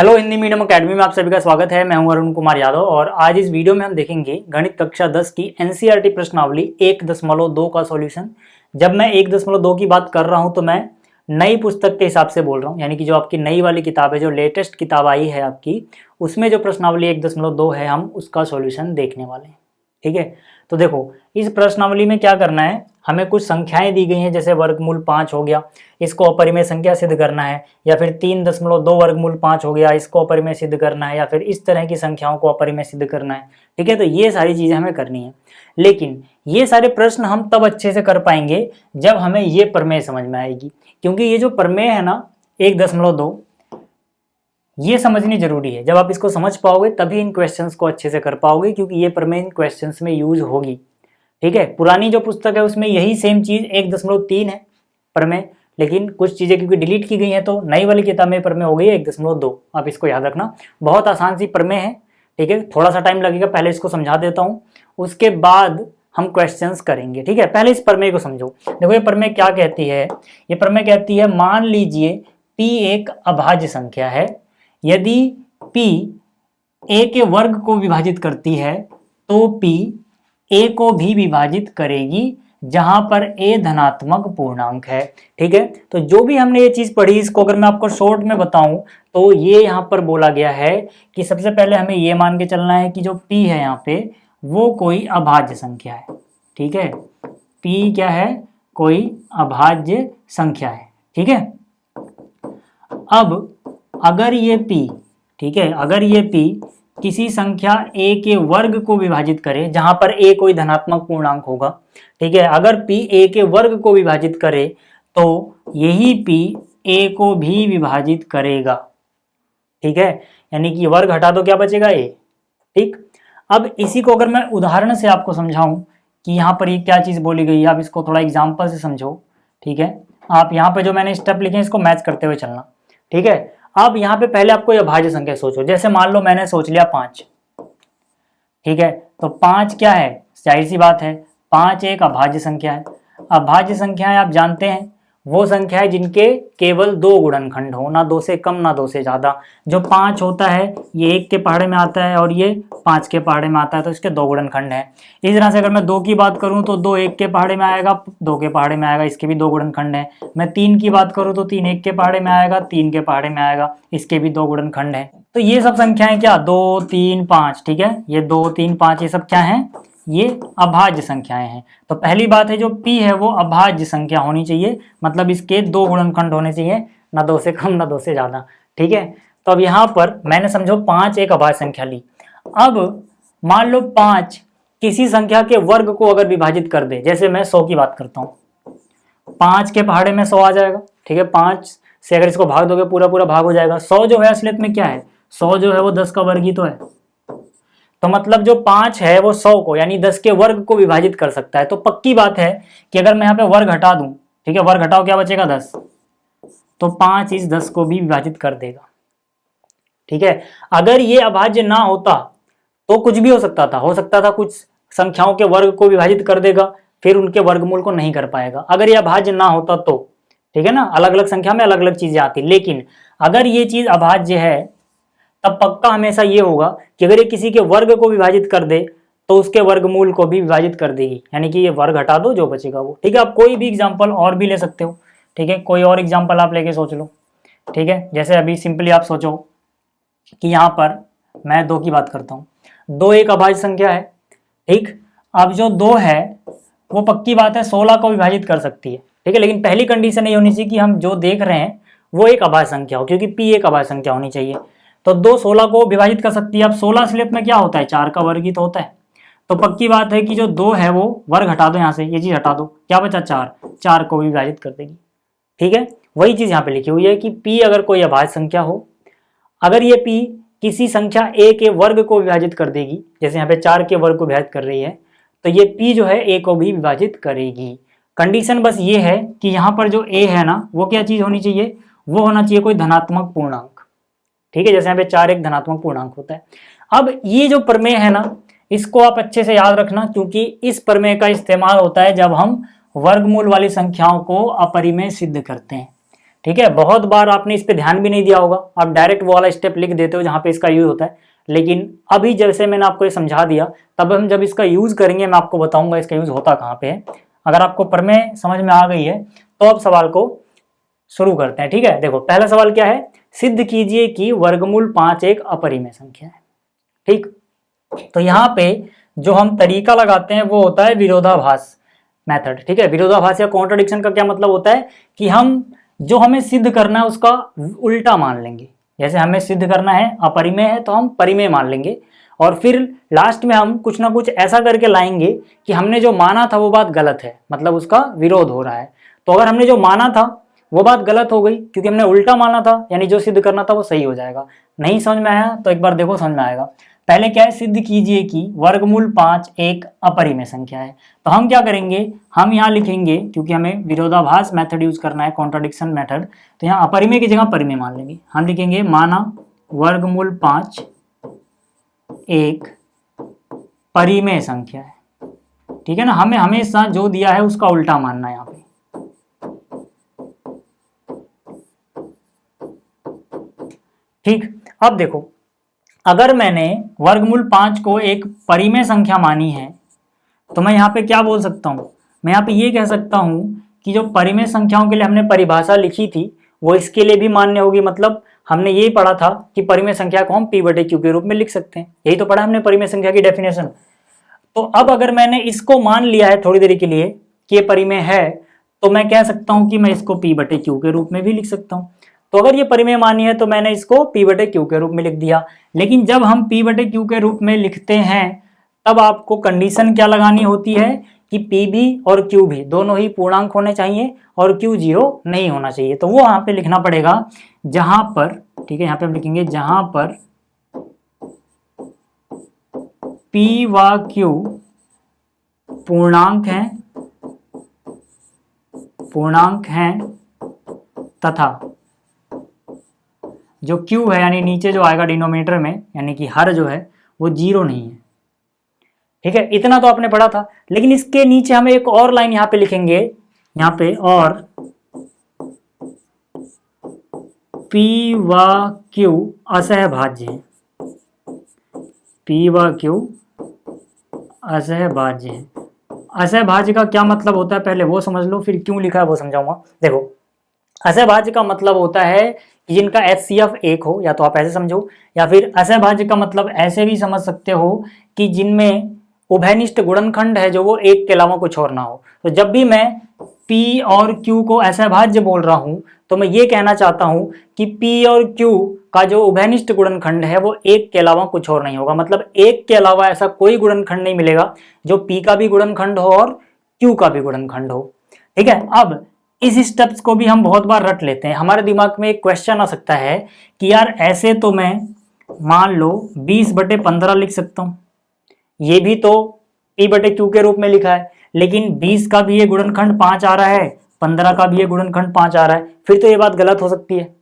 Hello Hindi medium academy में आप सभी का स्वागत है। मैं हूं अरुण कुमार यादव और आज इस वीडियो में हम देखेंगे गणित कक्षा 10 की एनसीईआरटी प्रश्नावली 1.2 का सॉल्यूशन। जब मैं 1.2 की बात कर रहा हूं तो मैं नई पुस्तक के हिसाब से बोल रहा हूं, यानी कि जो आपकी नई वाली किताब है, जो लेटेस्ट किताब आई है आपकी, उसमें जो प्रश्नावली 1.2 है हम उसका सॉल्यूशन देखने वाले हैं। ठीक है, तो देखो इस प्रश्नावली में क्या करना है, हमें कुछ संख्याएं दी गई हैं, जैसे वर्गमूल 5 हो गया, इसको अपरिमेय संख्या सिद्ध करना है, या फिर 3.2 वर्गमूल 5 हो गया, इसको अपरिमेय सिद्ध करना है, या फिर इस तरह की संख्याओं को अपरिमेय सिद्ध करना है। ठीक है, तो ये सारी चीजें हमें करनी है, लेकिन ये सारे प्रश्न हम तब अच्छे से कर पाएंगे जब हमें ये प्रमेय समझ में आएगी, क्योंकि ये जो प्रमेय है ना 1.2 ये समझनी जरूरी है। जब आप इसको समझ पाओगे तभी इन क्वेश्चंस को अच्छे से कर पाओगे, क्योंकि ये प्रमेय इन क्वेश्चंस में यूज होगी। ठीक है, पुरानी जो पुस्तक है उसमें यही सेम चीज 1.3 है प्रमेय, लेकिन कुछ चीजें क्योंकि डिलीट की गई हैं तो नई वाली किताब में प्रमेय हो गई है 1.2। आप इसको याद रखना, बहुत आसान सी प्रमेय है। ठीक है, थोड़ा सा टाइम लगेगा, पहले इसको समझा देता हूँ, उसके बाद हम क्वेश्चंस करेंगे। ठीक है, पहले इस प्रमेय को समझो। देखो ये प्रमेय क्या कहती है, ये प्रमेय कहती है मान लीजिए p एक अभाज्य संख्या है, यदि p a के वर्ग को विभाजित करती है तो p a को भी विभाजित करेगी, जहां पर a धनात्मक पूर्णांक है। ठीक है, तो जो भी हमने ये चीज पढ़ी, इसको अगर मैं आपको शॉर्ट में बताऊं तो ये यहाँ पर बोला गया है कि सबसे पहले हमें ये मान के चलना है कि जो p है यहाँ पे वो कोई अभाज्य संख्या है। ठीक है, p क्या है, कोई अभाज्य संख्या है। ठीक है, अब अगर ये p, ठीक है, अगर ये p किसी संख्या a के वर्ग को विभाजित करे, जहां पर a कोई धनात्मक पूर्णांक होगा। ठीक है, अगर p a के वर्ग को विभाजित करे तो यही p a को भी विभाजित करेगा। ठीक है, यानी कि वर्ग हटा दो क्या बचेगा a। ठीक, अब इसी को अगर मैं उदाहरण से आपको समझाऊं कि यहाँ पर ये क्या चीज बोली गई है, आप इसको थोड़ा एग्जाम्पल से समझो। ठीक है, आप यहाँ पे जो मैंने स्टेप लिखे हैं इसको मैच करते हुए चलना। ठीक है, अब यहाँ पे पहले आपको ये भाज्य संख्या सोचो, जैसे मान लो मैंने सोच लिया 5। ठीक है, तो 5 क्या है, जाहिर सी बात है 5 एक अभाज्य संख्या है। अभाज्य संख्याएं आप जानते हैं वो संख्या है जिनके केवल 2 गुणनखंड हो, ना 2 से कम ना 2 से ज्यादा। जो 5 होता है ये 1 के पहाड़े में आता है और ये 5 के पहाड़े में आता है, तो इसके 2 गुणनखंड हैं। इस तरह से अगर मैं 2 की बात करूं तो 2 1 के पहाड़े में आएगा, 2 के पहाड़े में आएगा, इसके भी 2 गुणनखंड हैं। मैं 3 की बात करूं तो 3 1 के पहाड़े में आएगा, 3 के पहाड़े में आएगा, इसके भी 2 गुणनखंड हैं। तो ये सब संख्याएं क्या 2 3 5, ठीक है, ये 2 3 5 ये सब क्या है, ये अभाज्य संख्याएं हैं। तो पहली बात है जो p है वो अभाज्य संख्या होनी चाहिए, मतलब इसके 2 गुणनखंड होने चाहिए, ना 2 से कम ना 2 से ज्यादा। ठीक है, तो अब यहाँ पर मैंने समझो 5 एक अभाज्य संख्या ली। अब मान लो 5 किसी संख्या के वर्ग को अगर विभाजित कर दे, जैसे मैं 100 की बात करता हूँ, 5 के पहाड़े में 100 आ जाएगा। ठीक है, 5 से अगर इसको भाग दोगे पूरा पूरा भाग हो जाएगा। 100 जो है असलियत में क्या है, 100 जो है वो 10 का वर्ग ही तो है। तो मतलब जो 5 है वो 100 को यानी 10 के वर्ग को विभाजित कर सकता है। तो पक्की बात है कि अगर मैं यहाँ पे वर्ग हटा दूं, ठीक है, वर्ग हटाओ क्या बचेगा 10, तो 5 इस 10 को भी विभाजित कर देगा। ठीक है, अगर ये अभाज्य ना होता तो कुछ भी हो सकता था कुछ संख्याओं के वर्ग को विभाजित कर देगा, फिर उनके वर्गमूल को नहीं कर पाएगा। अगर ये अभाज्य ना होता तो, ठीक है ना, अलग अलग संख्या में अलग अलग चीजें आती। लेकिन अगर ये चीज अभाज्य है तब पक्का हमेशा ये होगा कि अगर ये किसी के वर्ग को विभाजित कर दे तो उसके वर्गमूल को भी विभाजित कर देगी, यानी कि ये वर्ग हटा दो जो बचेगा वो। ठीक है, आप कोई भी एग्जांपल और भी ले सकते हो। ठीक है, कोई और एग्जांपल आप लेके सोच लो। ठीक है, जैसे अभी सिंपली आप सोचो कि यहाँ पर मैं 2 की बात करता हूँ, 2 एक अभाज्य संख्या है। ठीक, अब जो 2 है वो पक्की बात है 16 को विभाजित कर सकती है। ठीक है, लेकिन पहली कंडीशन ये होनी चाहिए कि हम जो देख रहे हैं वो एक अभाज्य संख्या हो, क्योंकि p एक अभाज्य संख्या होनी चाहिए। तो 2 16 को विभाजित कर सकती है। अब 16 असलियत में क्या होता है, 4 का वर्ग ही तो होता है। तो पक्की बात है कि जो 2 है वो वर्ग हटा दो, यहाँ से ये चीज हटा दो, क्या बचा 4, 4 को भी विभाजित कर देगी। ठीक है, वही चीज यहाँ पे लिखी हुई है कि p अगर कोई अभाज्य संख्या हो, अगर ये p किसी संख्या a के वर्ग को विभाजित कर देगी, जैसे यहाँ पे 4 के वर्ग को विभाजित कर रही है, तो ये p जो है a को भी विभाजित करेगी। कंडीशन बस ये है कि यहाँ पर जो a है ना वो क्या चीज होनी चाहिए, वो होना चाहिए कोई धनात्मक पूर्णांक। ठीक है, जैसे यहाँ पे 4 एक धनात्मक पूर्णांक होता है। अब ये जो प्रमेय है ना इसको आप अच्छे से याद रखना, क्योंकि इस प्रमेय का इस्तेमाल होता है जब हम वर्गमूल वाली संख्याओं को अपरिमेय सिद्ध करते हैं। ठीक है, बहुत बार आपने इस पे ध्यान भी नहीं दिया होगा, आप डायरेक्ट वो वाला स्टेप लिख देते हो जहाँ पे इसका यूज होता है। लेकिन अभी जैसे मैंने आपको ये समझा दिया, तब हम जब इसका यूज करेंगे मैं आपको बताऊंगा इसका यूज होता कहाँ पे है। अगर आपको प्रमेय समझ में आ गई है तो अब सवाल को शुरू करते हैं। ठीक है, देखो पहला सवाल क्या है, सिद्ध कीजिए कि वर्गमूल 5 एक अपरिमेय संख्या है। ठीक, तो यहाँ पे जो हम तरीका लगाते हैं वो होता है विरोधाभास मेथड। ठीक है, विरोधाभास या कॉन्ट्रडिक्शन का क्या मतलब होता है कि हम जो हमें सिद्ध करना है उसका उल्टा मान लेंगे। जैसे हमें सिद्ध करना है अपरिमेय है तो हम परिमेय मान लेंगे, और फिर लास्ट में हम कुछ ना कुछ ऐसा करके लाएंगे कि हमने जो माना था वो बात गलत है, मतलब उसका विरोध हो रहा है। तो अगर हमने जो माना था वो बात गलत हो गई क्योंकि हमने उल्टा माना था, यानी जो सिद्ध करना था वो सही हो जाएगा। नहीं समझ में आया तो एक बार देखो, समझ में आएगा। पहले क्या है, सिद्ध कीजिए कि वर्गमूल 5 एक अपरिमेय संख्या है। तो हम क्या करेंगे, हम यहाँ लिखेंगे, क्योंकि हमें विरोधाभास मेथड यूज करना है, कॉन्ट्रडिक्शन मेथड, तो यहाँ अपरिमेय की जगह परिमेय मान लेंगे। हम लिखेंगे माना वर्गमूल 5 एक परिमेय संख्या है। ठीक है ना, हमें हमेशा जो दिया है उसका उल्टा मानना है यहाँ पे। ठीक, अब देखो, अगर मैंने वर्गमूल 5 को एक परिमेय संख्या मानी है तो मैं यहाँ पे क्या बोल सकता हूँ, मैं यहाँ पे ये कह सकता हूँ कि जो परिमेय संख्याओं के लिए हमने परिभाषा लिखी थी वो इसके लिए भी मान्य होगी। मतलब हमने यही पढ़ा था कि परिमेय संख्या को हम p/q के रूप में लिख सकते हैं, यही तो पढ़ा हमने परिमेय संख्या की डेफिनेशन। तो अब अगर मैंने इसको मान लिया है थोड़ी देर के लिए कि ये परिमेय है, तो मैं कह सकता हूँ कि मैं इसको p/q के रूप में भी लिख सकता हूँ। तो अगर ये परिमेय मानी है तो मैंने इसको p/q के रूप में लिख दिया। लेकिन जब हम p/q के रूप में लिखते हैं तब आपको कंडीशन क्या लगानी होती है कि p भी और q भी दोनों ही पूर्णांक होने चाहिए और q 0 नहीं होना चाहिए। तो वो यहाँ पे लिखना पड़ेगा जहां पर, ठीक है, यहाँ पे हम लिखेंगे जहां पर p व q पूर्णांक हैं तथा जो q है यानी नीचे जो आएगा डिनोमिनेटर में, यानी कि हर जो है वो 0 नहीं है। ठीक है, इतना तो आपने पढ़ा था। लेकिन इसके नीचे हमें एक और लाइन यहाँ पे लिखेंगे, यहाँ पे, और p व q असहभाज्य है, p व q असहभाज्य है। असहभाज्य का क्या मतलब होता है पहले वो समझ लो, फिर क्यों लिखा है वो समझाऊंगा। देखो, असहभाज्य का मतलब होता है कि जिनका HCF 1 हो, या तो आप ऐसे समझो, या फिर असहभाज्य का मतलब ऐसे भी समझ सकते हो कि जिनमें उभयनिष्ठ गुणनखंड है जो वो 1 के अलावा कुछ और ना हो। तो जब भी मैं P और Q को असहभाज्य बोल रहा हूं तो मैं ये कहना चाहता हूं कि P और Q का जो उभयनिष्ठ गुणनखंड है वो 1 के अलावा कुछ और नहीं होगा। मतलब 1 के अलावा ऐसा कोई गुणनखंड नहीं मिलेगा जो P का भी गुणनखंड हो और Q का भी गुणनखंड हो। ठीक है, अब इस स्टेप्स को भी हम बहुत बार रट लेते हैं। हमारे दिमाग में एक क्वेश्चन आ सकता है कि यार ऐसे तो मैं मान लो 20/15 लिख सकता हूँ, ये भी तो p/q के रूप में लिखा है, लेकिन 20 का भी ये गुणनखंड 5 आ रहा है, 15 का भी ये गुणनखंड 5 आ रहा है, फिर तो ये बात गलत हो सकती है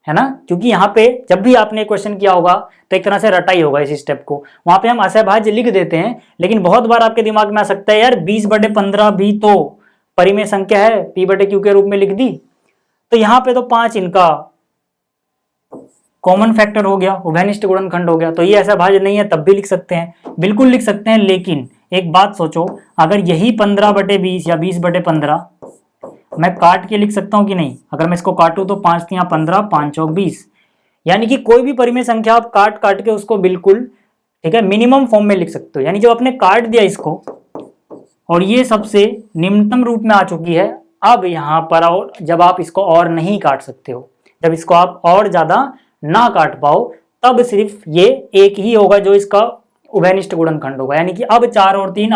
ना। क्योंकि यहाँ पे जब भी आपने क्वेश्चन किया होगा तो एक तरह से रटा ही होगा इस स्टेप को। वहां पे हम असहभाज्य लिख देते हैं, लेकिन बहुत बार आपके दिमाग में आ सकता है यार 20/15 भी तो परिमेय संख्या है, p/q के रूप में लिख दी, तो यहाँ पे तो 5 इनका कॉमन फैक्टर हो गया, उभयनिष्ठ गुणनखंड हो गया, तो ये ऐसा भाज्य नहीं है, तब भी लिख सकते हैं, बिल्कुल लिख सकते हैं। लेकिन एक बात सोचो, अगर यही 15/20 या 20/15 मैं काट के लिख सकता हूं कि नहीं? अगर मैं इसको काटूं तो 5 × 15 5 × 20, यानी कि कोई भी परिमेय संख्या आप काट काट के उसको बिल्कुल, ठीक है, मिनिमम फॉर्म में लिख सकते हो। यानी जब आपने काट दिया इसको और ये सबसे निम्नतम रूप में आ चुकी है, अब यहाँ पर और जब आप इसको और नहीं काट सकते हो, जब इसको आप और ज्यादा ना काट पाओ, तब सिर्फ ये एक ही होगा जो इसका उभयनिष्ठ गुणनखंड होगा, यानी कि अब 4 और 3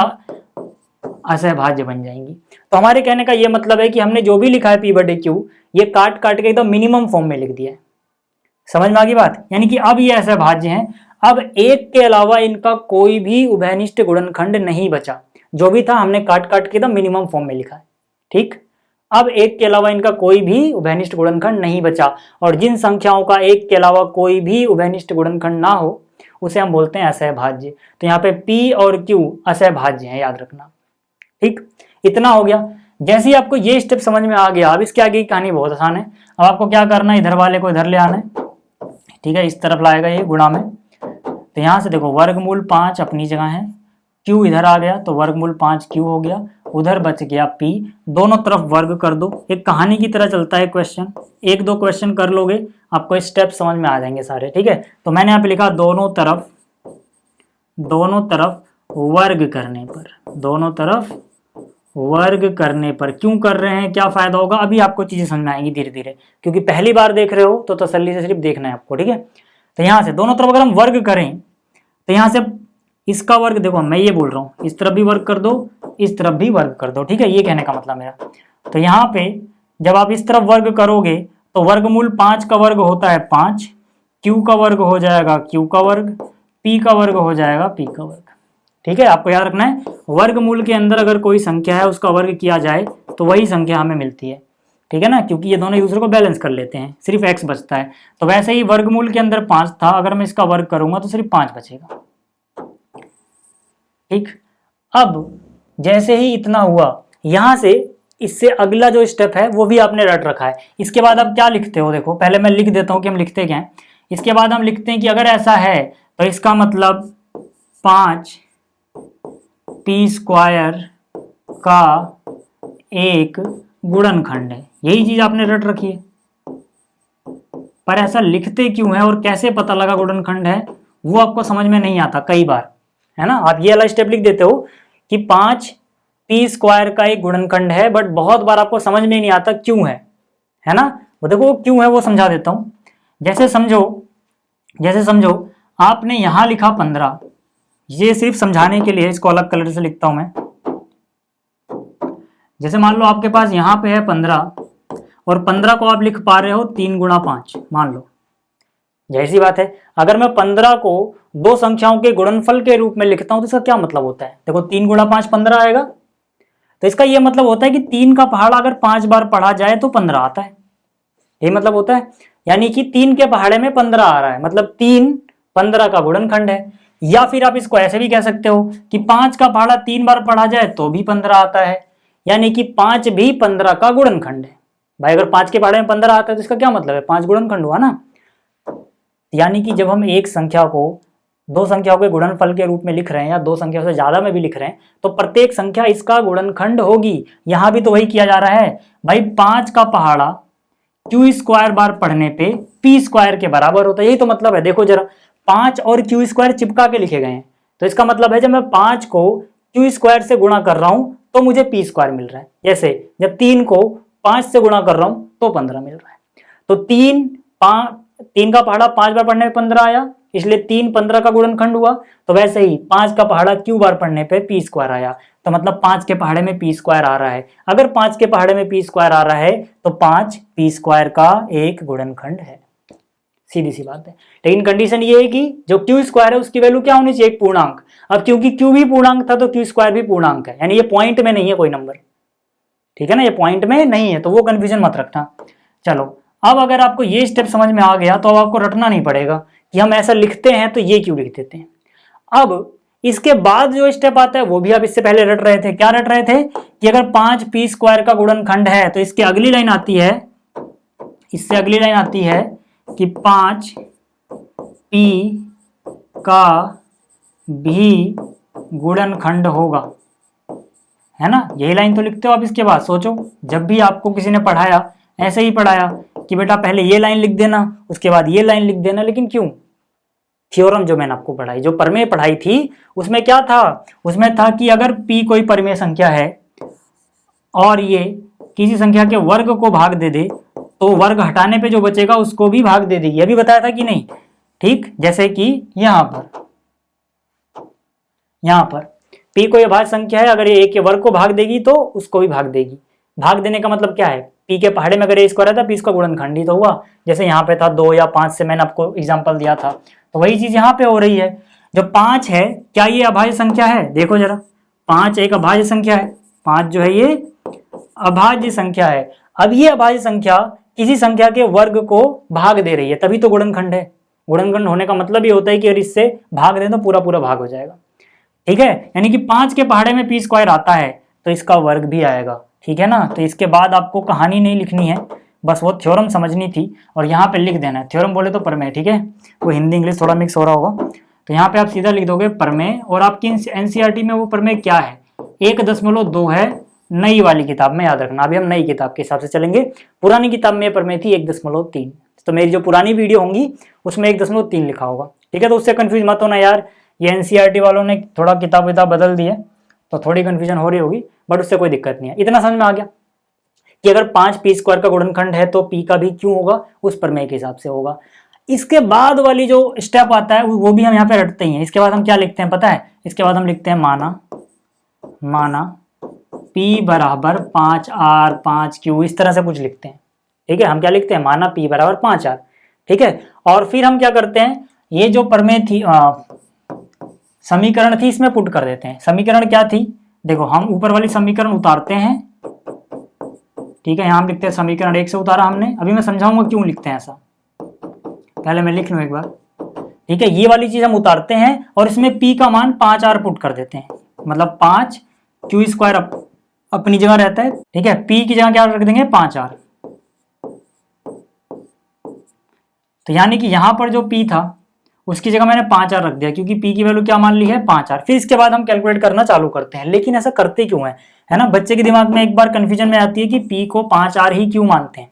असहभाज्य बन जाएंगी। तो हमारे कहने का ये मतलब है कि हमने जो भी लिखा है p/q, ये काट काट के एकदम मिनिमम फॉर्म में लिख दिया है। समझ में आ गई बात? यानी कि अब ये असहभाज्य हैं, अब एक के अलावा इनका कोई भी उभयनिष्ठ गुणनखंड नहीं बचा, जो भी था हमने काट काट के एकदम मिनिमम फॉर्म में लिखा है। ठीक, अब एक के अलावा इनका कोई भी उभयनिष्ठ गुणनखंड नहीं बचा, और जिन संख्याओं का एक के अलावा कोई भी उभयनिष्ठ गुणनखंड ना हो उसे हम बोलते हैं असहभाज्य। तो यहाँ पे p और q असहभाज्य हैं, याद रखना। ठीक, इतना हो गया। जैसे ही आपको ये स्टेप समझ में आ गया, अब इसके आगे की कहानी बहुत आसान है। अब आपको क्या करना है, इधर वाले को इधर ले आना है, ठीक है, इस तरफ लाएगा ये गुणा में। तो यहाँ से देखो वर्गमूल 5 अपनी जगह है, क्यू इधर आ गया तो वर्गमूल 5 क्यू हो गया, उधर बच गया पी, दोनों तरफ वर्ग कर दो। एक कहानी की तरह चलता है क्वेश्चन, एक दो क्वेश्चन कर लोगे आपको स्टेप समझ में आ जाएंगे सारे, ठीक है। तो मैंने यहाँ पे लिखा दोनों तरफ वर्ग करने पर, दोनों तरफ वर्ग करने पर क्यों कर रहे हैं, क्या फायदा होगा, अभी आपको चीजें समझ में आएंगी धीरे धीरे, क्योंकि पहली बार देख रहे हो तो तसल्ली से सिर्फ देखना है आपको, ठीक है। तो यहाँ से दोनों तरफ अगर हम वर्ग करें तो यहाँ से इसका वर्ग, देखो मैं ये बोल रहा हूँ, इस तरफ भी वर्ग कर दो, इस तरफ भी वर्ग कर दो, ठीक है, ये कहने का मतलब मेरा। तो यहाँ पे जब आप इस तरफ वर्ग करोगे तो वर्गमूल 5 का वर्ग होता है 5, क्यू का वर्ग हो जाएगा क्यू का वर्ग, पी का वर्ग हो जाएगा पी का वर्ग, ठीक है। आपको याद रखना है वर्गमूल के अंदर अगर कोई संख्या है उसका वर्ग किया जाए तो वही संख्या हमें मिलती है, ठीक है ना, क्योंकि ये दोनों एक दूसरे को बैलेंस कर लेते हैं, सिर्फ x बचता है। तो वैसे ही वर्गमूल के अंदर 5 था, अगर मैं इसका वर्ग करूंगा तो सिर्फ 5 बचेगा, ठीक। अब जैसे ही इतना हुआ, यहां से इससे अगला जो स्टेप है वो भी आपने रट रखा है। इसके बाद आप क्या लिखते हो, देखो पहले मैं लिख देता हूं कि हम लिखते क्या हैं। इसके बाद हम लिखते हैं कि अगर ऐसा है तो इसका मतलब 5 पी स्क्वायर का एक गुणनखंड है, यही चीज आपने रट रखी है। पर ऐसा लिखते क्यों है और कैसे पता लगा गुणनखंड है, वो आपको समझ में नहीं आता कई बार, है ना। आप ये वाला स्टेप लिख देते हो कि 5 पी स्क्वायर का एक गुणनखंड है, बट बहुत बार आपको समझ में नहीं आता क्यों है ना। वो देखो क्यों है वो समझा देता हूं। जैसे समझो आपने यहां लिखा 15, ये सिर्फ समझाने के लिए इसको अलग कलर से लिखता हूं मैं। जैसे मान लो आपके पास यहां पे है 15 और 15 को आप लिख पा रहे हो 3 गुणा 5, मान लो, जैसी बात है। अगर मैं 15 को दो संख्याओं के गुणनफल के रूप में लिखता हूं तो इसका क्या मतलब होता है, देखो 3 गुणा 5 15 आएगा, तो इसका यह मतलब होता है कि 3 का पहाड़ा अगर 5 बार पढ़ा जाए तो 15 आता है, यही मतलब होता है। यानी कि 3 के पहाड़े में 15 आ रहा है, मतलब 3 15 का गुणनखंड है। या फिर आप इसको ऐसे भी कह सकते हो कि 5 का पहाड़ा 3 बार पढ़ा जाए तो भी 15 आता है, यानी कि 5 भी 15 का गुणनखंड है। भाई अगर 5 के पहाड़े में 15 आता है तो इसका क्या मतलब है, 5 गुणनखंड हुआ ना। यानी कि जब हम एक संख्या को दो संख्याओं के गुणनफल के रूप में लिख रहे हैं या दो संख्याओं से ज्यादा में भी लिख रहे हैं तो प्रत्येक संख्या इसका गुणनखंड होगी। यहां भी तो वही किया जा रहा है भाई, 5 का पहाड़ा क्यू स्क्वायर बार पढ़ने पे पी स्क्वायर के बराबर होता है, यही तो मतलब है। देखो जरा 5 और क्यू स्क्वायर चिपका के लिखे गए हैं, तो इसका मतलब है जब मैं 5 को क्यू स्क्वायर से गुणा कर रहा हूं तो मुझे पी स्क्वायर मिल रहा है। जैसे जब 3 को 5 से गुणा कर रहा हूं तो 15 मिल रहा है। तो 3 का पहाड़ा 5 बार पढ़ने पे 15 आया, इसलिए 3 15 का गुणनखंड हुआ। तो वैसे ही 5 का पहाड़ा क्यू बार पढ़ने पे पी स्क्वायर आया, तो मतलब 5 के पहाड़े में पी स्क्वायर आ रहा है। अगर 5 के पहाड़े में पी स्क्वायर आ रहा है तो 5 पी स्क्वायर का एक गुणनखंड है, सीधी सी बात है। लेकिन कंडीशन ये है कि जो क्यू स्क्वायर है उसकी वैल्यू क्या होनी चाहिए, एक पूर्णांक। अब क्योंकि क्यू भी पूर्णांक था तो क्यू स्क्वायर भी पूर्णांक है, यानी ये पॉइंट में नहीं है कोई नंबर, ठीक है ना, ये पॉइंट में नहीं है, तो वो कंफ्यूजन मत रखना। चलो अब अगर आपको ये स्टेप समझ में आ गया तो अब आपको रटना नहीं पड़ेगा कि हम ऐसा लिखते हैं तो ये क्यों लिख देते हैं। अब इसके बाद जो स्टेप आता है वो भी आप इससे पहले रट रहे थे। क्या रट रहे थे कि अगर 5 पी स्क्वायर का गुणनखंड है तो इसकी अगली लाइन आती है, इससे अगली लाइन आती है कि 5 पी का भी गुणनखंड होगा, है ना। यही लाइन तो लिखते हो आप। इसके बाद सोचो, जब भी आपको किसी ने पढ़ाया ऐसे ही पढ़ाया कि बेटा पहले ये लाइन लिख देना उसके बाद ये लाइन लिख देना, लेकिन क्यों, थ्योरम जो मैंने आपको पढ़ाई, जो प्रमेय पढ़ाई थी उसमें क्या था, उसमें था कि अगर p कोई परिमेय संख्या है और ये किसी संख्या के वर्ग को भाग दे दे तो वर्ग हटाने पे जो बचेगा उसको भी भाग दे देगी, यह भी बताया था कि नहीं, ठीक। जैसे कि यहां पर p कोई अभाज्य संख्या है, अगर ये a के वर्ग को भाग देगी तो उसको भी भाग देगी। भाग देने का मतलब क्या है, p के पहाड़े में अगर a स्क्वायर था p इसका गुणनखंड ही तो हुआ। जैसे यहाँ पे था 2 या 5 से मैंने आपको एग्जांपल दिया था, तो वही चीज यहाँ पे हो रही है। जो 5 है क्या ये अभाज्य संख्या है, देखो जरा 5 एक अभाज्य संख्या है, 5 जो है ये अभाज्य संख्या है। अब ये अभाज्य संख्या किसी संख्या के वर्ग को भाग दे रही है, तभी तो गुणनखंड है। गुणनखंड होने का मतलब ये होता है कि अगर इससे भाग दें तो पूरा पूरा भाग हो जाएगा, ठीक है। यानी कि 5 के पहाड़े में पी स्क्वायर आता है तो इसका वर्ग भी आएगा, ठीक है ना। तो इसके बाद आपको कहानी नहीं लिखनी है, बस वो थ्योरम समझनी थी और यहाँ पे लिख देना है। थ्योरम बोले तो प्रमेय, ठीक है, वो हिंदी इंग्लिश थोड़ा मिक्स हो रहा होगा। तो यहाँ पे आप सीधा लिख दोगे प्रमेय, और आपकी एनसीईआरटी में वो प्रमेय क्या है, 1.2 है, नई वाली किताब में, याद रखना। अभी हम नई किताब के हिसाब से चलेंगे, पुरानी किताब में प्रमेय थी 1.3। तो मेरी जो पुरानी वीडियो होंगी उसमें 1.3 लिखा होगा, ठीक है। तो उससे कंफ्यूज मत होना यार, ये एनसीईआरटी वालों ने थोड़ा किताब विताब बदल दी है तो थोड़ी कंफ्यूजन हो रही होगी, बट उससे कोई दिक्कत नहीं है। इतना समझ में आ गया कि अगर 5 पी स्क्वायर का गुणनखंड है तो पी का भी क्यों होगा, उस प्रमेय के हिसाब से होगा। इसके बाद वाली जो स्टेप आता है वो भी हम यहाँ पे रटते ही हैं। इसके बाद हम क्या लिखते हैं पता है, इसके बाद हम लिखते हैं माना P बराबर 5R 5Q, इस तरह से कुछ लिखते हैं, ठीक है। हम क्या लिखते हैं, माना P बराबर 5R, ठीक है। और फिर हम क्या करते हैं, ये जो प्रमेय थी समीकरण थी इसमें पुट कर देते हैं। समीकरण क्या थी, देखो हम ऊपर वाली समीकरण उतारते हैं, ठीक है। यहाँ हम लिखते हैं समीकरण 1 से उतारा हमने, अभी मैं समझाऊंगा क्यों लिखते हैं ऐसा, पहले मैं लिख लूं एक बार, ठीक है। ये वाली चीज हम उतारते हैं और इसमें P का मान 5R पुट कर देते हैं, मतलब 5Q स्क्वायर अपनी जगह रहता है, ठीक है। P की जगह क्या रख देंगे, 5R। तो यानी कि यहां पर जो P था उसकी जगह मैंने 5R रख दिया, क्योंकि P की वैल्यू क्या मान ली है, 5R। फिर इसके बाद हम कैलकुलेट करना चालू करते हैं। लेकिन ऐसा करते क्यों है ना, बच्चे के दिमाग में एक बार कंफ्यूजन में आती है कि P को 5R ही क्यों मानते हैं,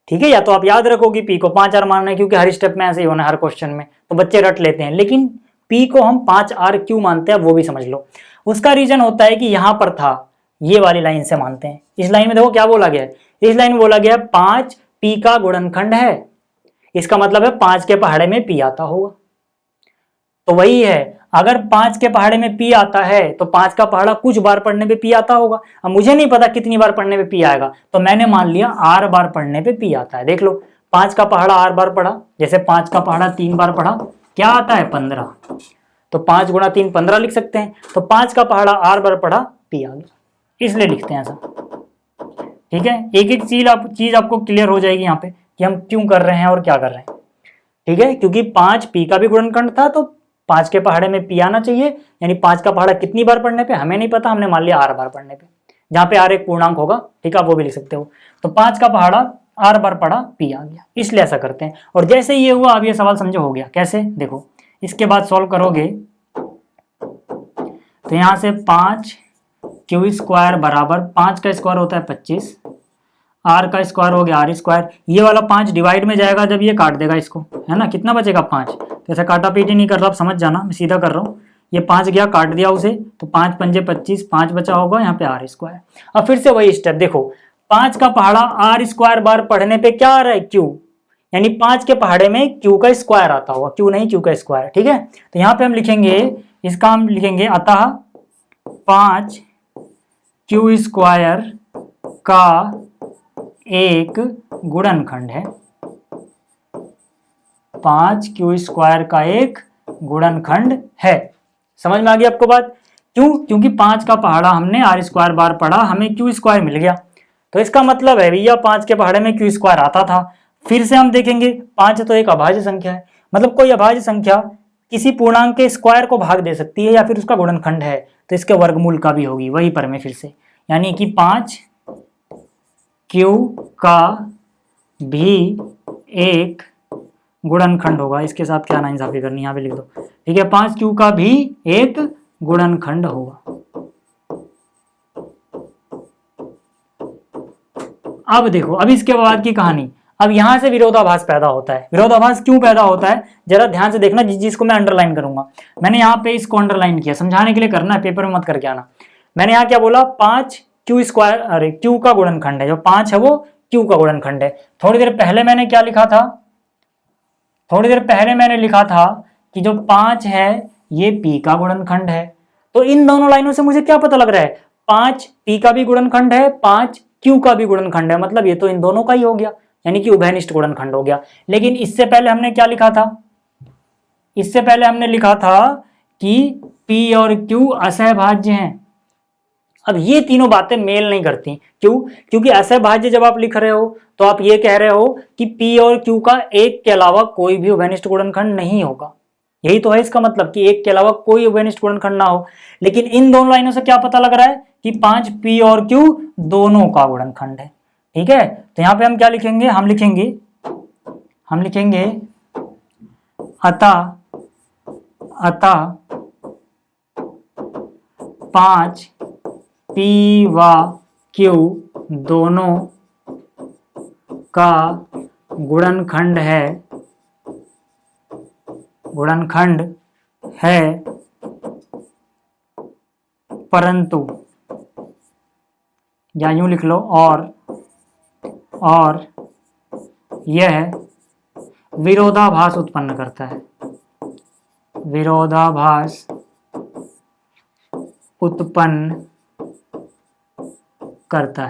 ठीक है। या तो आप याद रखो कि P को 5R मानना है, क्योंकि हर स्टेप में ऐसे ही होना है, हर क्वेश्चन में, तो बच्चे रट लेते हैं। लेकिन P को हम 5R क्यों मानते हैं वो भी समझ लो। उसका रीजन होता है कि यहां पर था, ये वाली लाइन से मानते हैं। इस लाइन में देखो क्या बोला गया है, इस लाइन में बोला गया है 5 P का गुणनखंड है, इसका मतलब है 5 के पहाड़े में P आता होगा। तो वही है, अगर 5 के पहाड़े में P आता है तो 5 का पहाड़ा कुछ बार पढ़ने पे P आता होगा। अब मुझे नहीं पता कितनी बार पढ़ने पे P आएगा, तो मैंने मान लिया R बार पढ़ने पे P आता है। देख लो, 5 का पहाड़ा R बार पढ़ा, जैसे 5 का पहाड़ा 3 बार पढ़ा, क्या आता है 15, तो 5 गुणा 3 15 लिख सकते हैं। तो 5 का पहाड़ा R बार पढ़ा, P आ गया, इसलिए लिखते हैं ऐसा, ठीक है। एक एक चीज आपको क्लियर हो जाएगी यहाँ पे कि हम क्यों कर रहे हैं और क्या कर रहे हैं, ठीक है। क्योंकि 5 P का भी गुणनखंड था तो 5 के पहाड़े में P आना चाहिए, यानी 5 का पहाड़ा कितनी बार पढ़ने पे हमें नहीं पता, हमने मान लिया R बार पढ़ने पे, जहां पे R एक पूर्णांक होगा, ठीक है, आप वो भी लिख सकते हो। तो 5 का पहाड़ा R बार पढ़ा, P आ गया, इसलिए ऐसा करते हैं। और जैसे ये हुआ, अब ये सवाल समझो हो गया कैसे, देखो इसके बाद सॉल्व करोगे तो यहां से 5Q स्क्वायर बराबर 5 का स्क्वायर होता है 25, R का स्क्वायर हो गया R स्क्वायर, ये वाला 5 डिवाइड में जाएगा जब ये काट देगा इसको, है ना, कितना बचेगा 5। तो ऐसा काटा पीटी नहीं कर रहा, आप समझ जाना, मैं सीधा कर रहा हूँ। ये 5 गया, काट दिया उसे, तो 5 पंजे 25, 5 बचा होगा यहाँ पे R स्क्वायर। अब फिर से वही स्टेप, देखो 5 का पहाड़ा R स्क्वायर बार पढ़ने पे क्या आ रहा है, Q, यानी 5 के पहाड़े में Q का स्क्वायर आता होगा, Q नहीं Q का स्क्वायर, ठीक है। तो यहाँ पे हम लिखेंगे, इसका हम लिखेंगे अतः 5Q स्क्वायर का एक गुणनखंड है, 5Q स्क्वायर का एक गुणनखंड है। समझ में आ गई आपको बात, क्यों, क्योंकि 5 का पहाड़ा हमने R स्क्वायर बार पढ़ा, हमें Q स्क्वायर मिल गया, तो इसका मतलब है भैया 5 के पहाड़े में Q स्क्वायर आता था। फिर से हम देखेंगे 5 तो एक अभाज्य संख्या है, मतलब कोई अभाज्य संख्या किसी पूर्णांक के स्क्वायर को भाग दे सकती है या फिर उसका गुणनखंड है, तो इसके वर्गमूल का भी होगी, वही पर में फिर से, यानी कि 5Q का भी एक गुणनखंड होगा। इसके साथ क्या नाइंसाफी करनी, यहाँ पे लिख दो, ठीक है, 5Q का भी एक गुणनखंड होगा। अब देखो, अब इसके बाद की कहानी, अब यहां से विरोधाभास पैदा होता है। विरोधाभास क्यों पैदा होता है, जरा ध्यान से देखना, जिसको मैं अंडरलाइन करूंगा, मैंने यहाँ पे इसको अंडरलाइन किया, समझाने के लिए करना है, पेपर में मत करके आना। मैंने यहाँ क्या बोला, 5Q स्क्वायर, अरे Q का गुणनखंड है, जो 5 है वो Q का गुणनखंड है। थोड़ी देर पहले मैंने क्या लिखा था, थोड़ी देर पहले मैंने लिखा था कि जो 5 है ये P का गुणनखंड है। तो इन दोनों लाइनों से मुझे क्या पता लग रहा है, 5 P का भी गुणनखंड है, 5 Q का भी गुणनखंड है, मतलब ये तो इन दोनों का ही हो गया, यानी कि उभयनिष्ठ गुणनखंड हो गया। लेकिन इससे पहले हमने क्या लिखा था, इससे पहले हमने लिखा था कि P और Q असहभाज्य हैं। अब ये तीनों बातें मेल नहीं करती, क्यों, क्योंकि असहभाज्य जब आप लिख रहे हो तो आप ये कह रहे हो कि P और Q का एक के अलावा कोई भी उभयनिष्ठ गुणनखंड नहीं होगा, यही तो है इसका मतलब कि एक के अलावा कोई अवयनिष्ठ गुणनखंड ना हो। लेकिन इन दोनों लाइनों से क्या पता लग रहा है कि 5p और q दोनों का गुणनखंड है। ठीक है, तो यहां पे हम क्या लिखेंगे, हम लिखेंगे अतः 5p व q दोनों का गुणनखंड है परंतु, या यूं लिख लो, और यह विरोधाभास उत्पन्न करता है, विरोधाभास उत्पन्न करता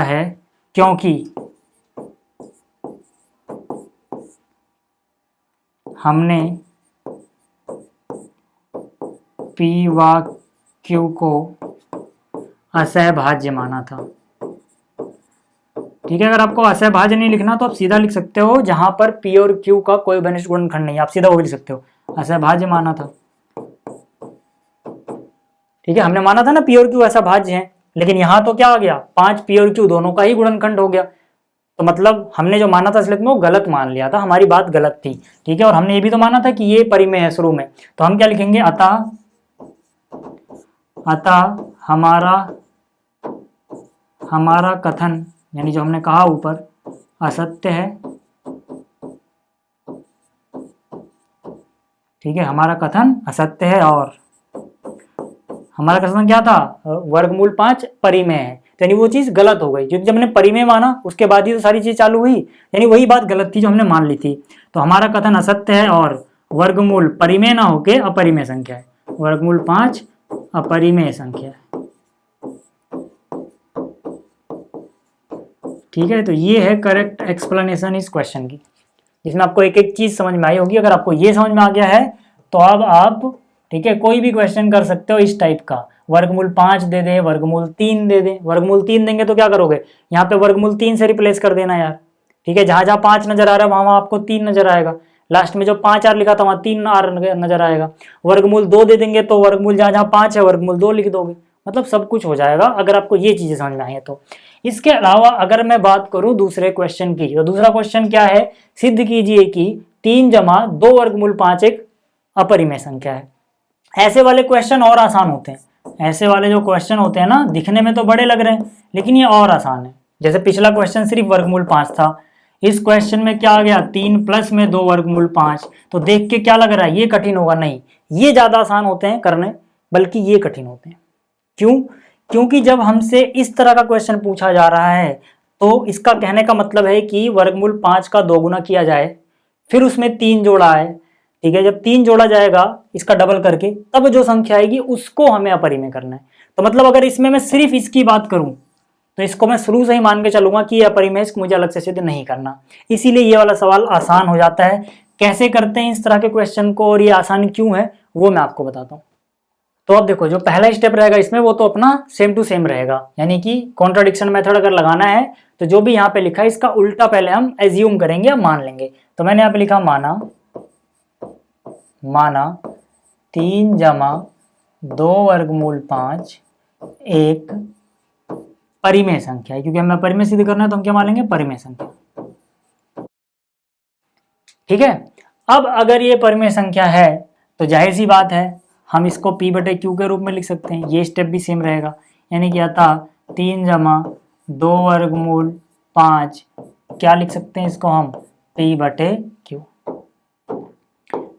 है क्योंकि हमने p व q को असहभाज्य माना था। ठीक है, अगर आपको असहभाज्य नहीं लिखना तो आप सीधा लिख सकते हो, जहां पर p और q का कोई अवयनिष्ठ गुणनखंड नहीं, आप सीधा वो भी लिख सकते हो, असहभाज्य माना था। ठीक है, हमने माना था ना p और q असहभाज्य हैं, लेकिन यहां तो क्या आ गया, 5p और q दोनों का ही गुणनखंड हो गया, तो मतलब हमने जो माना था असलियत में वो गलत मान लिया था, हमारी बात गलत थी। ठीक है, और हमने ये भी तो माना था कि ये परिमेय है शुरू में, तो हम क्या लिखेंगे, अतः हमारा कथन, यानी जो हमने कहा ऊपर, असत्य है। ठीक है, हमारा कथन असत्य है, और हमारा कथन क्या था, वर्गमूल 5 परिमेय है, यानी वो चीज गलत हो गई, क्योंकि जब हमने परिमेय माना उसके बाद ही तो सारी चीज चालू हुई, यानी वही बात गलत थी जो हमने मान ली थी। तो हमारा कथन असत्य है और वर्गमूल परिमेय ना होके अपरिमेय संख्या है, वर्गमूल 5 अपरिमेय संख्या है। ठीक है, तो ये है करेक्ट एक्सप्लेनेशन इस क्वेश्चन की, जिसमें आपको एक एक चीज समझ में आई होगी। अगर आपको ये समझ में आ गया है तो अब आप, ठीक है, कोई भी क्वेश्चन कर सकते हो इस टाइप का, वर्गमूल 5 दे दे, वर्गमूल 3 दे दे, वर्गमूल 3 देंगे तो क्या करोगे, यहाँ पे वर्गमूल 3 से रिप्लेस कर देना यार। ठीक है, जहां जहां 5 नजर आ रहा है वहां आपको 3 नजर आएगा, लास्ट में जो 5r लिखा था वहां 3r नजर आएगा। वर्गमूल 2 दे देंगे तो वर्गमूल जहां जहां 5 है वर्गमूल 2 लिख दोगे, मतलब सब कुछ हो जाएगा अगर आपको ये चीजें समझ में आई है तो। इसके अलावा अगर मैं बात करूं दूसरे क्वेश्चन की, तो दूसरा क्वेश्चन क्या है, सिद्ध कीजिए कि 3 जमा 2 वर्गमूल 5 एक अपरिमेय संख्या है। ऐसे वाले क्वेश्चन और आसान होते हैं, ऐसे वाले जो क्वेश्चन होते हैं ना, दिखने में तो बड़े लग रहे हैं लेकिन ये और आसान है। जैसे पिछला क्वेश्चन सिर्फ वर्गमूल 5 था, इस क्वेश्चन में क्या आ गया, 3 प्लस में 2 वर्गमूल 5, तो देख के क्या लग रहा है ये कठिन होगा, नहीं, ये ज्यादा आसान होते हैं करने, बल्कि ये कठिन होते हैं। क्यों, क्योंकि जब हमसे इस तरह का क्वेश्चन पूछा जा रहा है तो इसका कहने का मतलब है कि वर्गमूल 5 का 2 गुना किया जाए, फिर उसमें 3 जोड़ा है। ठीक है, जब 3 जोड़ा जाएगा इसका डबल करके, तब जो संख्या आएगी उसको हमें अपरिमेय करना है। तो मतलब अगर इसमें मैं सिर्फ इसकी बात करूं तो इसको मैं शुरू से ही मान के चलूंगा कि ये अपरिमेय, इसको मुझे अलग से सिद्ध नहीं करना, इसीलिए ये वाला सवाल आसान हो जाता है। कैसे करते हैं इस तरह के क्वेश्चन को और ये आसान क्यों है वो मैं आपको बताता हूँ। तो अब देखो, जो पहला स्टेप रहेगा इसमें वो तो अपना सेम टू सेम रहेगा, यानी कि कॉन्ट्राडिक्शन मेथड अगर लगाना है तो जो भी यहाँ पे लिखा है इसका उल्टा पहले हम एज्यूम करेंगे, हम मान लेंगे। तो मैंने यहाँ पे लिखा माना 3 जमा 2 वर्गमूल 5 एक परिमेय संख्या है, क्योंकि हमें परिमेय सिद्ध करना है तो हम क्या मानेंगे, परिमेय संख्या। ठीक है, अब अगर ये परिमेय संख्या है तो जाहिर सी बात है हम इसको p बटे q के रूप में लिख सकते हैं, ये स्टेप भी सेम रहेगा, यानी कि अतः 3 जमा 2 वर्गमूल 5 क्या लिख सकते हैं इसको हम, p बटे q।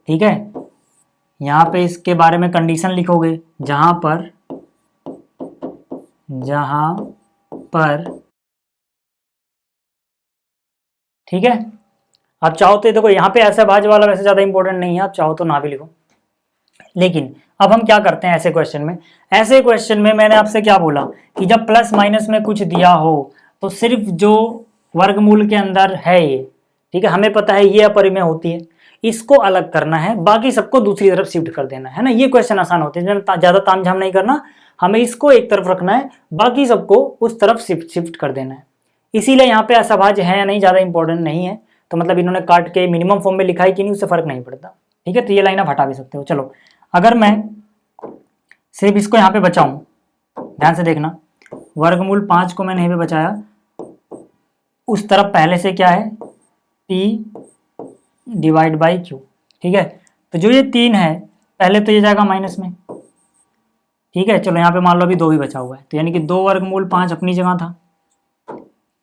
ठीक है, यहाँ पे इसके बारे में कंडीशन लिखोगे, जहां पर ठीक है, आप चाहो तो देखो यहाँ पे ऐसा भाज्य वाला वैसे ज्यादा इंपॉर्टेंट नहीं है, आप चाहो तो ना भी लिखो। लेकिन अब हम क्या करते हैं ऐसे क्वेश्चन में मैंने आपसे क्या बोला कि जब प्लस माइनस में कुछ दिया हो तो सिर्फ जो वर्गमूल के अंदर है ये, ठीक है, हमें पता है ये अपरिमेय होती है, इसको अलग करना है, बाकी सबको दूसरी तरफ शिफ्ट कर देना है ना। ये क्वेश्चन आसान होते हैं, इसमें ज्यादा तामझाम नहीं करना, हमें इसको एक तरफ रखना है, बाकी सबको उस तरफ शिफ्ट कर देना है। इसीलिए यहाँ पे असभाज्य है या नहीं ज्यादा इंपॉर्टेंट नहीं है, तो मतलब इन्होंने काट के मिनिमम फॉर्म में लिखा है कि नहीं उससे फर्क नहीं पड़ता। ठीक है, तो ये लाइन आप हटा भी सकते हो। चलो अगर मैं सिर्फ इसको यहाँ पे बचाऊं, ध्यान से देखना, वर्गमूल 5 को मैंने यहाँ पे बचाया, उस तरफ पहले से क्या है P डिवाइड बाई Q। ठीक है, तो जो ये 3 है पहले तो ये जाएगा माइनस में। ठीक है, चलो यहाँ पे मान लो अभी 2 भी बचा हुआ है, तो यानी कि 2 वर्गमूल 5 अपनी जगह था,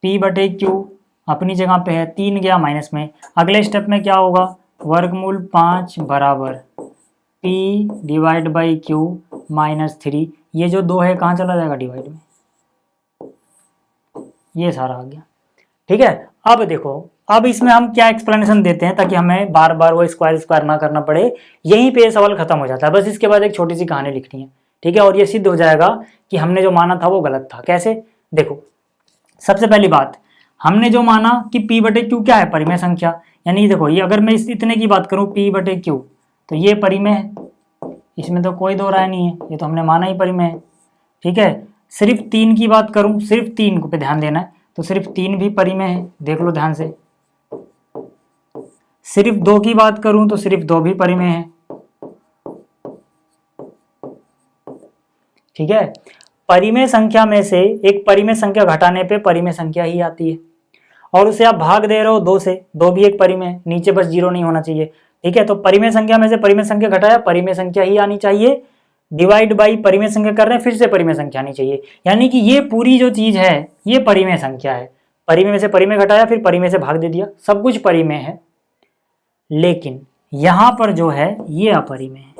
P बटे Q अपनी जगह पे है, 3 गया माइनस में। अगले स्टेप में क्या होगा, वर्गमूल 5 बराबर P divide by Q minus 3, ये जो 2 है कहाँ चला जाएगा, डिवाइड में, ये सारा आ गया। ठीक है, अब देखो, अब इसमें हम क्या एक्सप्लेनेशन देते हैं ताकि हमें बार बार वो स्क्वायर स्क्वायर ना करना पड़े, यहीं पे सवाल खत्म हो जाता है। बस इसके बाद एक छोटी सी कहानी लिखनी है। ठीक है, और ये सिद्ध हो जाएगा कि हमने जो माना था वो गलत था। कैसे, देखो, सबसे पहली बात, हमने जो माना कि P बटे Q क्या है, परिमेय संख्या, यानी देखो ये अगर मैं इस इतने की बात करूं P बटे Q, तो ये परिमेय है, इसमें तो कोई दो राय नहीं है, ये तो हमने माना ही परिमेय है। ठीक है, सिर्फ 3 की बात करूं, सिर्फ 3 पे ध्यान देना है, तो सिर्फ 3 भी परिमेय है, देख लो ध्यान से। सिर्फ 2 की बात करूं तो सिर्फ 2 भी परिमेय है। ठीक है, परिमेय संख्या में से एक परिमेय संख्या घटाने पे परिमेय संख्या ही आती है, और उसे आप भाग दे रहे हो 2 से, 2 भी एक परिमेय है, नीचे बस 0 नहीं होना चाहिए। ठीक है, तो परिमेय संख्या में से परिमेय संख्या घटाया, परिमेय संख्या ही आनी चाहिए, डिवाइड बाई परिमेय संख्या कर रहे हैं, फिर से परिमेय संख्या आनी चाहिए, यानी कि ये पूरी जो चीज है ये परिमेय संख्या है। परिमेय में से परिमेय घटाया, फिर परिमेय से भाग दे दिया, सब कुछ परिमेय है। लेकिन यहां पर जो है ये अपरिमेय है,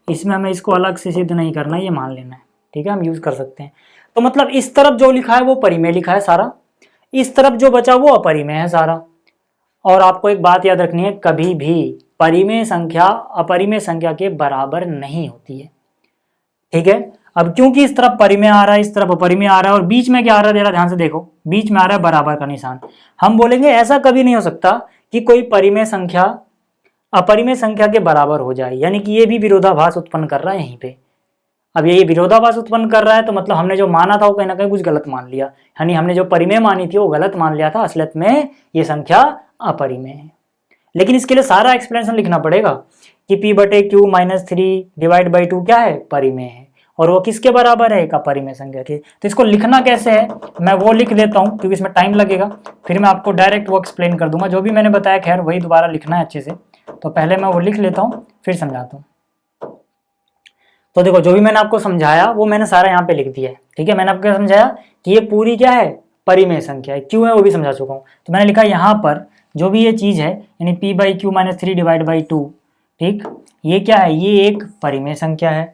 इसमें हमें इसको अलग से सिद्ध नहीं करना, ये मान लेना है। ठीक है, हम यूज कर सकते हैं। तो मतलब इस तरफ जो लिखा है वो परिमेय लिखा है सारा, इस तरफ जो बचा वो अपरिमेय है सारा। और आपको एक बात याद रखनी है, कभी भी परिमेय संख्या अपरिमेय संख्या के बराबर नहीं होती है। ठीक है, अब क्योंकि इस तरफ परिमेय आ रहा है, इस तरफ अपरिमेय आ रहा है, और बीच में क्या आ रहा है, जरा ध्यान से देखो, बीच में आ रहा है बराबर का निशान। हम बोलेंगे ऐसा कभी नहीं हो सकता कि कोई परिमेय संख्या अपरिमेय संख्या के बराबर हो जाए, यानी कि ये भी विरोधाभास उत्पन्न कर रहा है यहीं पे। अब ये विरोधाभास उत्पन्न कर रहा है तो मतलब हमने जो माना था वो कहीं ना कहीं कुछ गलत मान लिया, यानी हमने जो परिमेय मानी थी वो गलत मान लिया था, असलियत में ये संख्या अपरिमेय है। लेकिन इसके लिए सारा एक्सप्लेनेशन लिखना पड़ेगा कि P बटे Q माइनस 3 डिवाइड बाई 2 क्या है, परिमेय है, और वो किसके बराबर है, एक अपरिमेय संख्या के। तो इसको लिखना कैसे है, मैं वो लिख लेता हूँ क्योंकि इसमें टाइम लगेगा, फिर मैं आपको डायरेक्ट वो एक्सप्लेन कर दूंगा, जो भी मैंने बताया खैर वही दोबारा लिखना है अच्छे से। तो पहले मैं वो लिख लेता हूँ फिर समझाता हूँ। तो देखो, जो भी मैंने आपको समझाया वो मैंने सारा यहाँ पे लिख दिया है। ठीक है, मैंने आपको समझाया कि ये पूरी क्या है, परिमेय संख्या है, क्यों है वो भी समझा चुका हूँ। तो मैंने लिखा यहाँ पर जो भी ये चीज है, यानी P by Q minus 3 divide by 2, ठीक, ये क्या है, ये एक परिमेय संख्या है।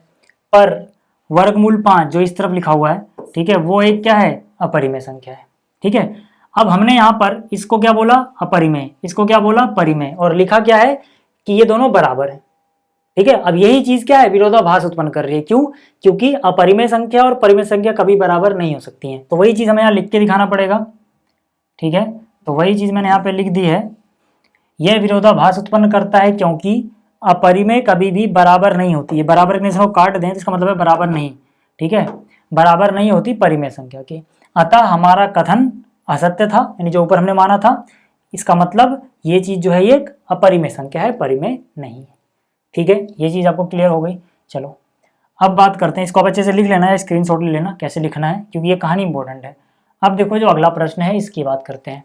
पर वर्गमूल 5 जो इस तरफ लिखा हुआ है, ठीक है, वो एक क्या है, अपरिमेय संख्या है। ठीक है, अब हमने यहाँ पर इसको क्या बोला, अपरिमेय, इसको क्या बोला, परिमेय, और लिखा क्या है कि ये दोनों बराबर है। ठीक है, अब यही चीज क्या है, विरोधाभास उत्पन्न कर रही है। क्यों, क्योंकि अपरिमेय संख्या और परिमेय संख्या कभी बराबर नहीं हो सकती हैं। तो वही चीज हमें यहाँ लिख के दिखाना पड़ेगा। ठीक है, तो वही चीज मैंने यहाँ पे लिख दी है, यह विरोधाभास उत्पन्न करता है क्योंकि अपरिमेय कभी भी बराबर नहीं होती है। बराबर के को काट दें तो इसका मतलब है बराबर नहीं। ठीक है, बराबर नहीं होती परिमेय संख्या की। अतः हमारा कथन असत्य था, यानी जो ऊपर हमने माना था, इसका मतलब ये चीज जो है ये एक अपरिमेय संख्या है, परिमेय नहीं है। ठीक है, ये चीज आपको क्लियर हो गई। चलो अब बात करते हैं, इसको आप अच्छे से लिख लेना है, स्क्रीनशॉट ले लेना कैसे लिखना है, क्योंकि ये कहानी इंपॉर्टेंट है। अब देखो जो अगला प्रश्न है इसकी बात करते हैं।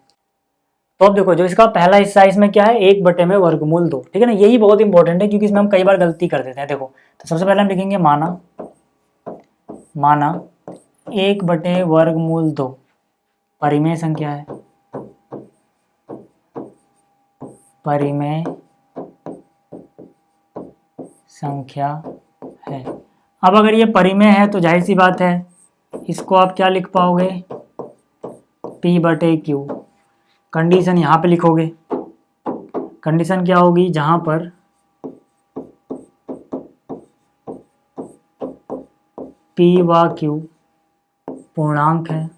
तो अब देखो जो इसका पहला हिस्सा है इसमें क्या है, 1 बटे में वर्गमूल 2। ठीक है ना, यही बहुत इंपॉर्टेंट है क्योंकि इसमें हम कई बार गलती कर देते हैं। देखो, तो सबसे पहले हम लिखेंगे माना 1 बटे वर्गमूल 2 परिमेय संख्या है, परिमेय संख्या है। अब अगर ये परिमेय है तो जाहिर सी बात है इसको आप क्या लिख पाओगे, P बटे Q। कंडीशन यहाँ पे लिखोगे, कंडीशन क्या होगी, जहां पर P व Q पूर्णांक है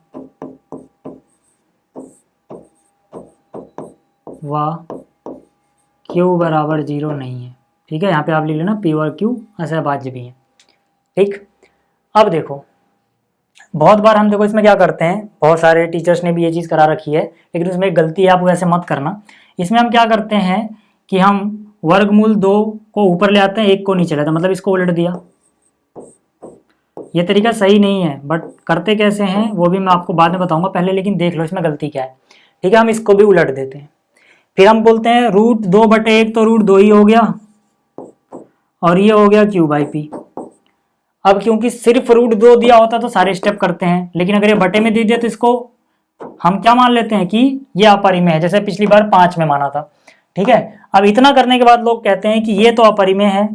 व Q बराबर 0 नहीं है। ठीक है, यहाँ पे आप लिख लेना P और Q असहभाज्य भी है। ठीक, अब देखो बहुत बार हम देखो इसमें क्या करते हैं, बहुत सारे टीचर्स ने भी ये चीज़ करा रखी है, लेकिन उसमें एक गलती है, आप वैसे मत करना। इसमें हम क्या करते हैं कि हम वर्गमूल 2 को ऊपर ले आते हैं, 1 को नीचे लाते हैं, मतलब इसको उलट दिया। ये तरीका सही नहीं है, बट करते कैसे हैं वो भी मैं आपको बाद में बताऊंगा, पहले लेकिन देख लो इसमें गलती क्या है। ठीक है, हम इसको भी उलट देते हैं। फिर हम बोलते हैं √2/1, तो √2 ही हो गया, और ये हो गया Q/P। अब क्योंकि सिर्फ √2 दिया होता तो सारे स्टेप करते हैं, लेकिन अगर ये बटे में दे दिया तो इसको हम क्या मान लेते हैं कि ये अपरिमेय है, जैसे पिछली बार 5 में माना था। ठीक है, अब इतना करने के बाद लोग कहते हैं कि ये तो अपरिमेय है,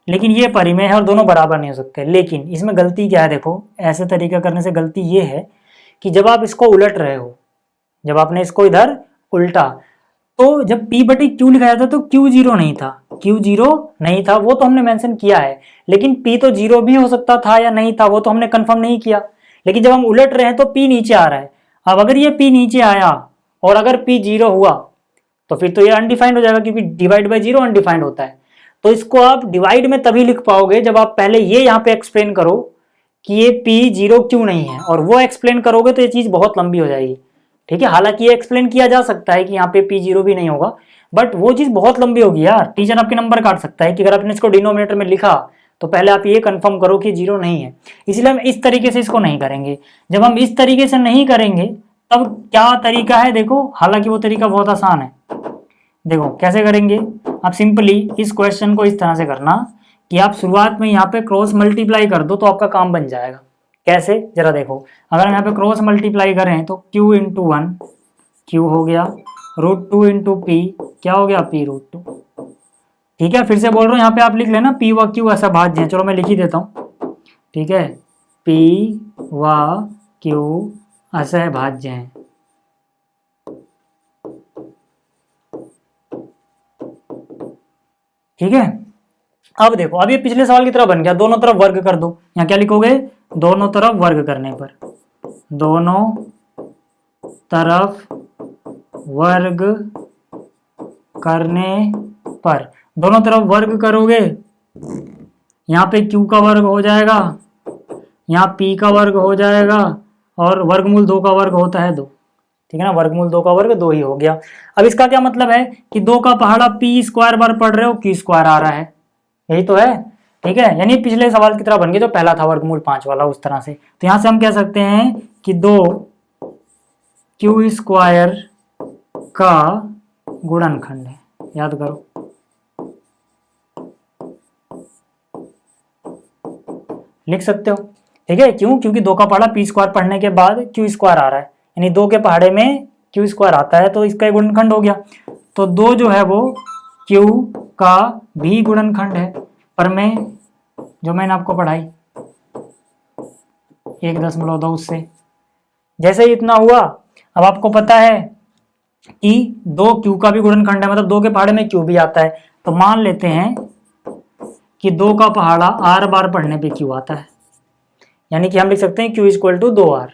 लेकिन ये परिमेय है और दोनों बराबर नहीं हो सकते। लेकिन इसमें गलती क्या है, देखो ऐसे तरीका करने से गलती ये है कि जब आप इसको उलट रहे हो, जब आपने इसको इधर उल्टा, तो जब P/Q लिखा जाता तो Q 0 नहीं था, Q 0 नहीं था, वो तो हमने मेंशन किया है, लेकिन P तो 0 भी हो सकता था या नहीं था, वो तो हमने कंफर्म नहीं किया। लेकिन जब हम उलट रहे हैं तो P नीचे आ रहा है। अब अगर ये P नीचे आया और अगर P 0 हुआ तो फिर तो ये अनडिफाइंड हो जाएगा, क्योंकि डिवाइड बाय 0 अनडिफाइंड होता है। तो इसको आप डिवाइड में तभी लिख पाओगे जब आप पहले ये यहाँ पे एक्सप्लेन करो कि ये P 0 क्यों नहीं है, और वो एक्सप्लेन करोगे तो ये चीज बहुत लंबी हो जाएगी। ठीक है, हालांकि ये एक्सप्लेन किया जा सकता है कि यहाँ पे P 0 भी नहीं होगा, बट वो चीज बहुत लंबी होगी यार, टीचर आपके नंबर काट सकता है कि अगर आपने इसको डिनोमिनेटर में लिखा तो पहले आप ये कंफर्म करो कि 0 नहीं है। इसलिए हम इस तरीके से इसको नहीं करेंगे। जब हम इस तरीके से नहीं करेंगे तब क्या तरीका है, देखो, हालांकि वो तरीका बहुत आसान है। देखो कैसे करेंगे, आप सिंपली इस क्वेश्चन को इस तरह से करना कि आप शुरुआत में यहाँ पे क्रॉस मल्टीप्लाई कर दो तो आपका काम बन जाएगा। कैसे, जरा देखो, अगर हम यहाँ पे क्रॉस मल्टीप्लाई करें तो Q × 1 Q हो गया, √2 × P क्या हो गया, P√2। ठीक है, फिर से बोल रहा हूँ, यहाँ पे आप लिख लेना P व Q ऐसा भाज्य है, चलो मैं लिख ही देता हूँ। ठीक है, P व Q असहभाज्य हैं। ठीक है, अब देखो, अब ये पिछले सवाल की तरह बन गया, दोनों तरफ वर्ग कर दो। यहाँ क्या लिखोगे, दोनों तरफ वर्ग करने पर, दोनों तरफ वर्ग करने पर, दोनों तरफ वर्ग करोगे, यहाँ पे Q का वर्ग हो जाएगा, यहाँ P का वर्ग हो जाएगा, और वर्गमूल 2 का वर्ग होता है 2। ठीक है ना, वर्गमूल 2 का वर्ग 2 ही हो गया। अब इसका क्या मतलब है कि 2 का पहाड़ा P² बार पढ़ रहे हो, Q² आ रहा है, यही तो है। ठीक है, यानी पिछले सवाल की तरह बन गया जो पहला था वर्गमूल 5 वाला, उस तरह से। तो यहां से हम कह सकते हैं कि 2Q² का गुणनखंड है, याद करो। लिख सकते हो। ठीक है, क्यों, क्योंकि 2 का पहाड़ा P² पढ़ने के बाद Q² आ रहा है, यानी 2 के पहाड़े में Q² आता है, तो इसका गुणनखंड हो गया। तो 2 जो है वो Q का भी गुणनखंड है, पर मैं जो मैंने आपको पढ़ाई 1.2 उससे, जैसे ही इतना हुआ, अब आपको पता है कि 2 Q का भी गुणनखंड है, मतलब 2 के पहाड़े में Q भी आता है, तो मान लेते हैं कि 2 का पहाड़ा R बार पढ़ने पे Q आता है, यानी कि हम लिख सकते हैं Q = 2R।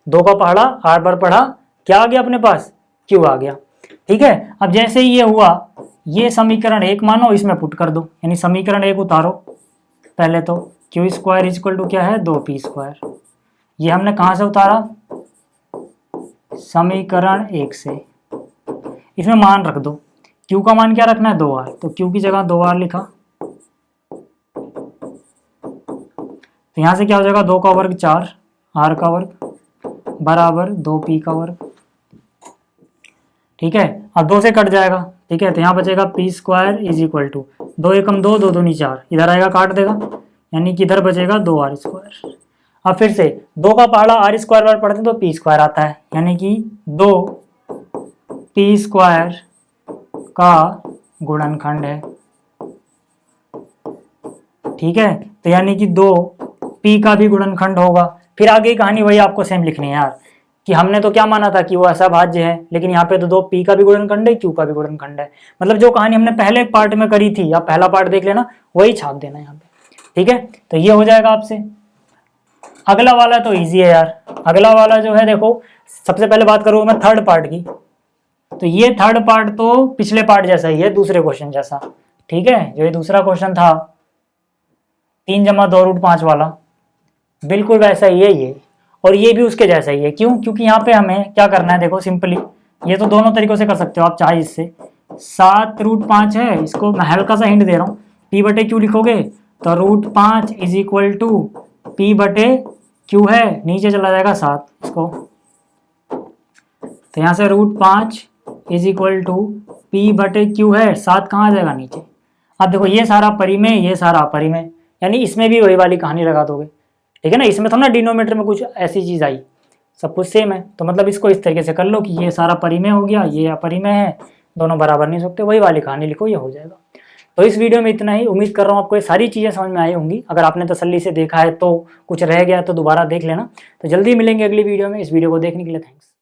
2 का पहाड़ा R बार पढ़ा, क्या आ गया अपने पास, Q आ गया। ठीक है, अब जैसे ही ये हुआ, ये समीकरण 1 मानो, इसमें पुट कर दो, यानी समीकरण 1 उतारो पहले, तो Q² = क्या है, 2P²। ये हमने कहाँ से उतारा, समीकरण 1 से। इसमें मान रख दो, Q का मान क्या रखना है, 2R, तो Q की जगह 2R लिखा। तो यहाँ से क्या हो जाएगा, 2 का वर्ग 4, R का वर्ग बराबर 2P का वर्ग। ठीक है, अब 2 से कट जाएगा। ठीक है, तो यहाँ बचेगा P² = 2 एकम 2, 2 दूनी 4, इधर आएगा काट देगा, यानी कि इधर बचेगा 2R²। अब फिर से 2 का पहाड़ा R² बार पढ़ते हैं तो P² आता है, यानी कि 2P² का गुणनखंड है। ठीक है, तो यानी कि 2P का भी गुणनखंड होगा। फिर आगे की कहानी वही आपको सेम लिखनी है यार, कि हमने तो क्या माना था कि वो असहभाज्य है, लेकिन यहाँ पे तो 2P का भी गुणनखंड है, Q का भी गुणनखंड है। मतलब जो कहानी हमने पहले पार्ट में करी थी, या पहला पार्ट देख लेना, वही छाप देना यहाँ पे। ठीक है, तो ये हो जाएगा आपसे। अगला वाला तो ईजी है यार, अगला वाला जो है, देखो सबसे पहले बात करूँ मैं थर्ड पार्ट की, तो ये थर्ड पार्ट तो पिछले पार्ट जैसा ही है, दूसरे क्वेश्चन जैसा। ठीक है, जो ये दूसरा क्वेश्चन था 3 + 2 √5 वाला, बिल्कुल वैसा ही है ये, और ये भी उसके जैसा ही है। क्यों? क्योंकि यहाँ पे हमें क्या करना है, देखो सिंपली, ये तो दोनों तरीकों से कर सकते हो आप चाहे इससे। 7√5 है, इसको मैं हल्का सा हिंट दे रहा हूँ, पी बटे क्यू लिखोगे तो √5 इज इक्वल टू पी बटे क्यू है, नीचे चला जाएगा 7 इसको, तो यहाँ से √5 इज इक्वल टू पी बटे क्यू है, 7 कहाँ आ जाएगा नीचे। अब देखो ये सारा परिमेय, ये सारा अपरिमेय, यानी इसमें भी वही वाली कहानी लगा दोगे, ठीक है ना। इसमें तो ना डिनोमीटर में कुछ ऐसी चीज आई, सब कुछ सेम है, तो मतलब इसको इस तरीके से कर लो कि ये सारा परिमेय हो गया, ये अपरिमेय है, दोनों बराबर नहीं सकते, वही वाली कहानी लिखो, ये हो जाएगा। तो इस वीडियो में इतना ही, उम्मीद कर रहा हूँ आपको ये सारी चीज़ें समझ में आई होंगी। अगर आपने तसल्ली से देखा है तो कुछ रह गया तो दोबारा देख लेना। तो जल्दी मिलेंगे अगली वीडियो में। इस वीडियो को देखने के लिए थैंक्स।